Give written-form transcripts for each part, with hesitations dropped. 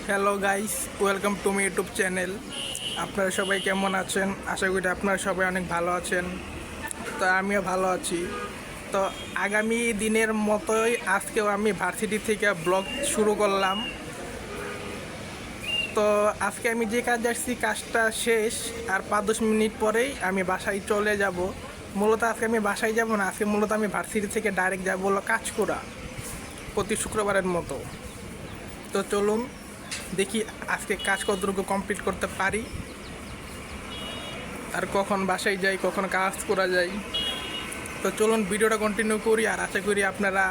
Hello guys, welcome to my YouTube channel. আপনারা সবাই কেমন আছেন? আশা করি আপনারা সবাই অনেক ভালো আছেন। তো আমিও ভালো আছি। তো আগামী দিনের মতোই আজকেও আমি ভার্সিটি থেকে ব্লগ শুরু করলাম। তো আজকে আমি যে কাজ আসছি কাজটা শেষ, আর 5-10 মিনিট পরেই আমি বাসায় চলে যাব। মূলত আজকে আমি বাসায় যাব না, আজকে মূলত আমি ভার্সিটি থেকে ডাইরেক্ট যাব হলো কাজকরা, প্রতি শুক্রবারের মতো। তো চলুন দেখি আজকে কাজ কতটুকু কমপ্লিট করতে পারি, আর কখন বাসায় যাই, কখন কাজ করা যায়। তো চলুন ভিডিওটা কন্টিনিউ করি, আর আশা করি আপনারা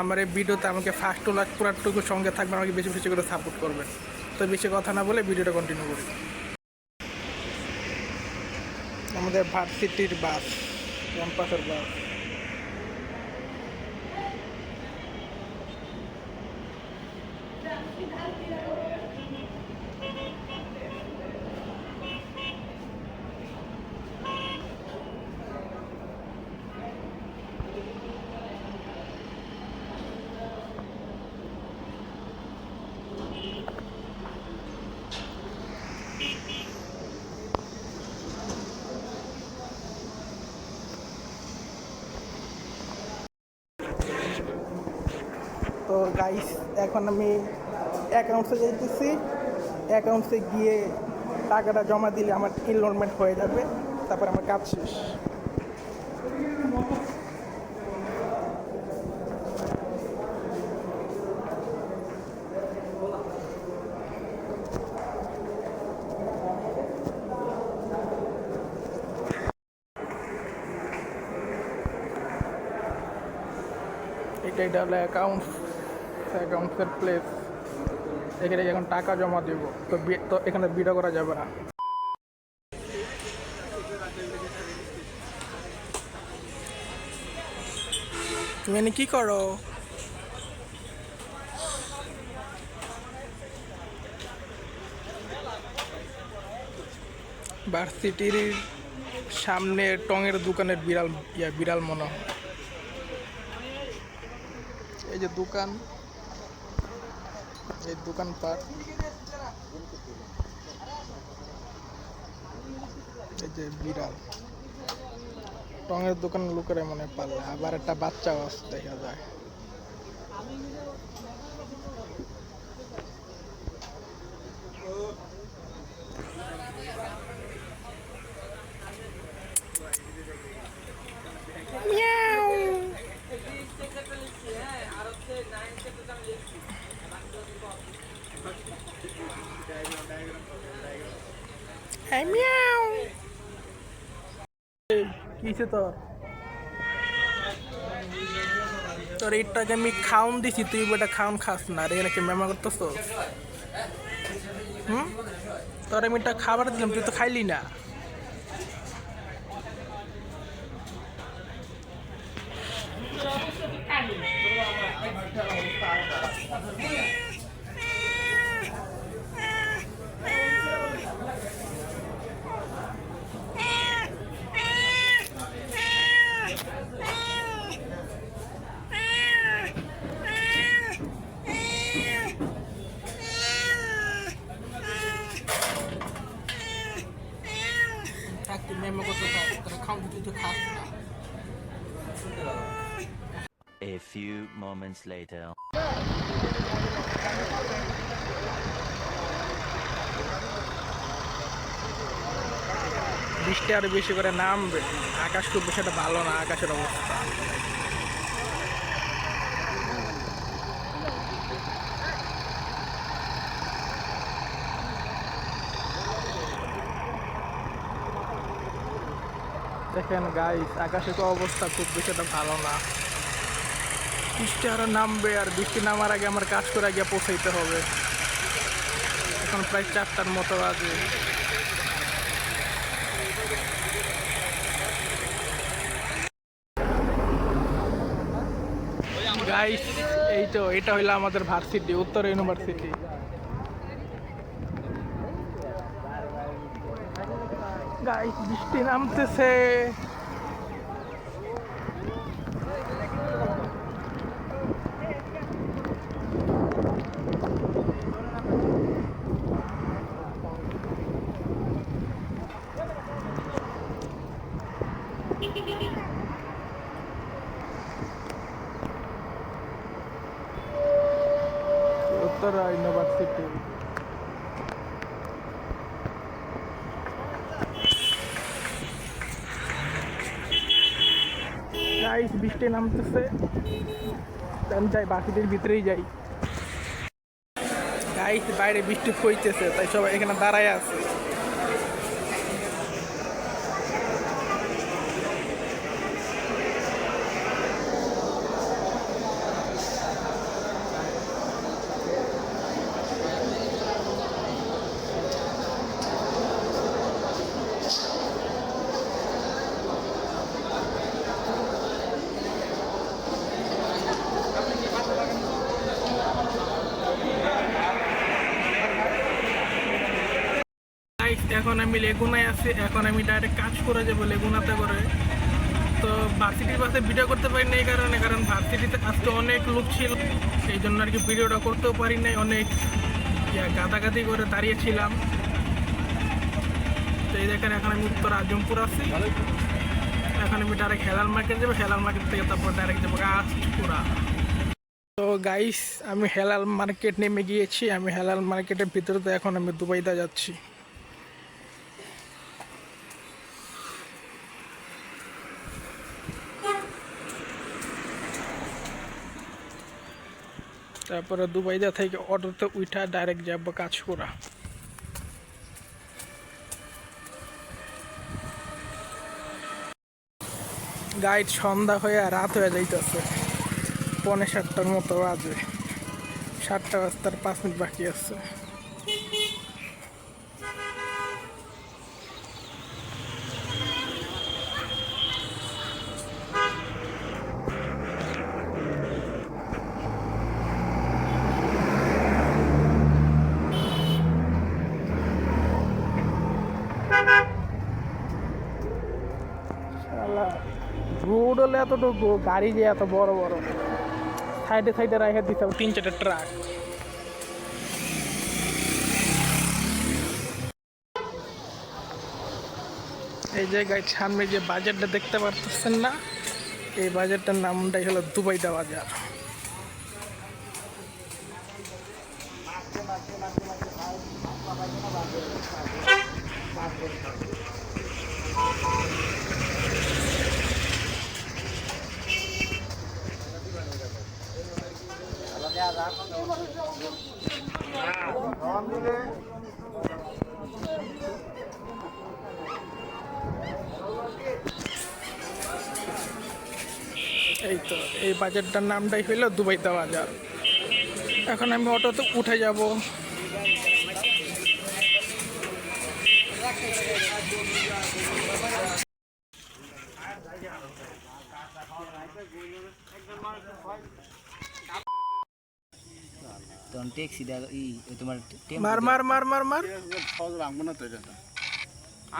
আমার এই ভিডিওতে আমাকে ফার্স্ট টু লাস্ট পুরাটুকু সঙ্গে থাকবেন, আমাকে বেশি বেশি করে সাপোর্ট করবেন। তো বেশি কথা না বলে ভিডিওটা কন্টিনিউ করি। আমাদের ভার্সিটির বাস, ক্যাম্পাসের বাস। তো গাইস, এখন আমি অ্যাকাউন্টসে যাইতেছি। অ্যাকাউন্টসে গিয়ে টাকাটা জমা দিলে আমার এনরোলমেন্ট হয়ে যাবে, তারপর আমার কাজ শেষ। এটা হলো অ্যাকাউন্টসের প্লেস। এখানে এখন টাকা জমা দেব। তো এখানে বিডা করা যাবে না। তুমি এনে কি করো? ভার্সিটির সামনে টঙের দোকানের বিড়াল মনে হয়। এই যে দোকান, এই দোকানপাট, এই যে বিড়াল, টঙের দোকান লোকেরা মনে পারলে। আবার একটা বাচ্চাও আছে দেখা যায়। কিসে তোর এইটাকে আমি খাউন দিছি, তুই বেটা খাউন খাস না রে, নাকি মেমা করতেছ? তোর আমি একটা খাবার দিলাম, তুই তো খাইলি না। থাকতে মেমা করতে তোরা খাউন দিতে তো খাস না। A few moments later. বৃষ্টি আরো বেশি করে নামবে। আকাশ খুব বেশি একটা ভালো না, আকাশের অবস্থা। দেখেন গাইস, আকাশের তো অবস্থা খুব বেশি একটা ভালো না। বৃষ্টি আরো নামবে, আর বৃষ্টি নামার আগে আমার কাজ করে গিয়ে পৌঁছাইতে হবে। এখন প্রায় 4টার মতো বাজে। গাইস, এটা হইলো আমাদের ভার্সিটি, উত্তর ইউনিভার্সিটি। গাইস, বৃষ্টি নামতেছে। উত্তরা ইউনিভার্সিটি। গাইস বৃষ্টি নামতেছে, আমি যাই বাকিদের ভিতরেই যাই। গাইস বাইরে বৃষ্টি হইতেছে, তাই সবাই এখানে দাঁড়ায় আছে। এখন আমি লেগুনায় আছি, এখন আমি ডাইরেক্ট কাজ করে যাবো লেগুনাতে করে। তো ভার্সিটির পাশে ভিডিও করতে পারি না এই কারণে, কারণ ভার্সিটিতে আজকে অনেক লোক ছিল, সেই জন্য আর কি ভিডিওটা করতেও পারি নাই। অনেক গাদাগাদি করে দাঁড়িয়েছিলাম। তো এই দেখেন এখন আমি উত্তর আজমপুর আছি। এখন আমি ডাইরেক্ট হেলাল মার্কেট যাবো, হেলাল মার্কেট থেকে তারপর ডাইরেক্ট যাবো কাজপুরা। তো গাইস আমি হেলাল মার্কেট নেমে গিয়েছি। আমি হেলাল মার্কেটের ভিতরে, তো এখন আমি দুবাইদা যাচ্ছি। তারপরে দুবাইদা থেকে অটোতে উঠা ডাইরেক্ট যাবো কাজপুরা। গাইড সন্ধ্যা হয়ে রাত হয়ে যাইতেছে, 6:45 মতো বাজে। 7টা বাজতে আর 5 মিনিট বাকি আছে। রোড হলে এতটুকু, গাড়ি যে এত বড় বড়, সাইডে সাইডে রাখা দিতে হবে 3-4টা ট্রাক। এই জায়গায় সামনে যে বাজারটা দেখতে পারতেছেন না, এই বাজারটার নামটাই হলো দুবাইদা বাজার। এই তো এই বাজারটার নামটাই হইলো দুবাইদা বাজার। এখন আমি অটোতে উঠে যাব। মার মার মার মার মার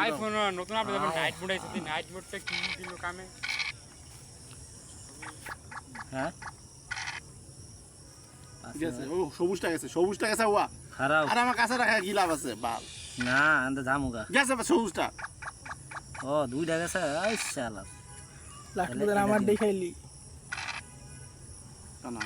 আইফোন নতুন আপডেট যেমন নাইট মোড আইছে, নাইট মোডটা কি দিল কামে? হ্যাঁ গেছে ও সবুজটা গেছে, সবুজটা গেছে ওয়া খারাপ। আর আমার কাছে রাখা কি লাভ আছে বাল? না আন্দ জামুগা গেছে সবুজটা। ও দুইটা গেছে। আই শালা লাস্ট পর্যন্ত আমার দেখাইলি। না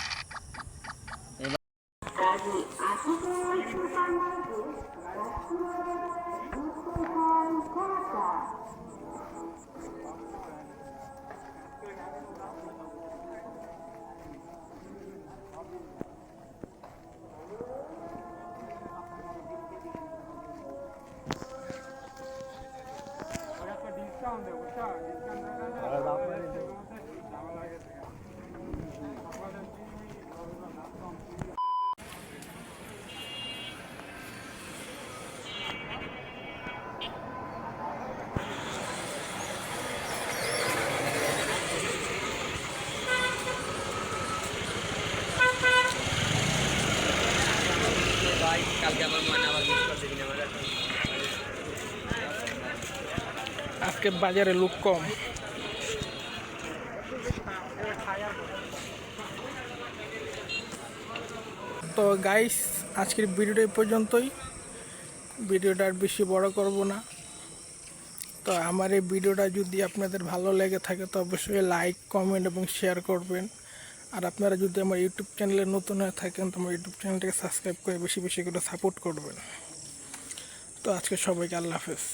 ডিসকাউন্ট দেবো, ডিসকাউন্ট আজকে বাজারে লোক কম। তো গাইস আজকের ভিডিওটা এই পর্যন্তই। ভিডিওটা আর বেশি বড় করব না। তো আমার এই ভিডিওটা যদি আপনাদের ভালো লেগে থাকে তো অবশ্যই লাইক, কমেন্ট এবং শেয়ার করবেন। আর আপনারা যদি আমার ইউটিউব চ্যানেলে নতুন হয়ে থাকেন তো আমার ইউটিউব চ্যানেলটাকে সাবস্ক্রাইব করে বেশি বেশি করে সাপোর্ট করবেন। তো আজকে সবাইকে আল্লাহ হাফেজ।